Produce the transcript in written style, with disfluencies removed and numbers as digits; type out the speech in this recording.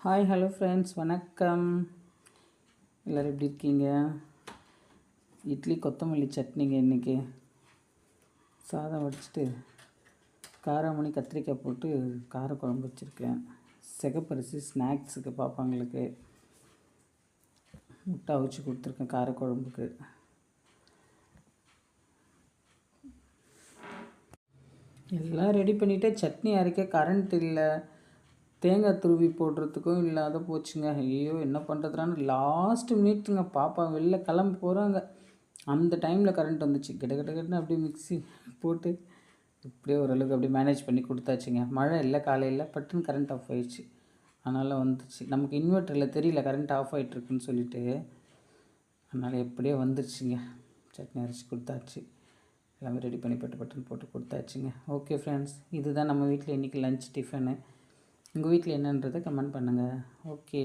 Hi hello friends, வணக்கம். எல்லோரும் எப்படி இருக்கீங்க? இட்லி கொத்தமல்லி சட்னிங்க. இன்றைக்கி சாதம் வடிச்சிட்டு காராமணி கத்திரிக்காய் போட்டு காரக்குழம்பு வச்சுருக்கேன். சிகப்பரிசி ஸ்நாக்ஸுக்கு பாப்பாங்களுக்கு முட்டை அவிச்சு கொடுத்துருக்கேன் காரக்குழம்புக்கு. எல்லாம் ரெடி பண்ணிவிட்டு சட்னி அரைக்க கரண்ட் இல்லை, தேங்காய் துருவி போடுறதுக்கும் இல்லாத போச்சுங்க. ஐயோ என்ன பண்ணுறதுனான்னு லாஸ்ட் மினிட்ங்க. பாப்பா வெளில கிளம்ப போகிறாங்க, அந்த டைமில் கரண்ட் வந்துச்சு. கிட்டக்கிட்ட அப்படியே மிக்ஸி போட்டு இப்படியே ஓரளவுக்கு அப்படியே மேனேஜ் பண்ணி கொடுத்தாச்சுங்க. மழை இல்லை காலையில், பட்டுன்னு கரண்ட் ஆஃப் ஆகிடுச்சு. அதனால் வந்துச்சு. நமக்கு இன்வெர்ட்டரில் தெரியல கரண்ட் ஆஃப் ஆகிட்டுருக்குன்னு சொல்லிவிட்டு, அதனால் எப்படியோ வந்துருச்சுங்க. சட்னி அரைச்சி கொடுத்தாச்சு. எல்லாமே ரெடி பண்ணி பட்டுன்னு போட்டு கொடுத்தாச்சுங்க. ஓகே ஃப்ரெண்ட்ஸ், இதுதான் நம்ம வீட்டில் இன்றைக்கி லன்ச் டிஃபனு. உங்கள் வீட்டில் என்னன்றதை கமெண்ட் பண்ணுங்கள். ஓகே.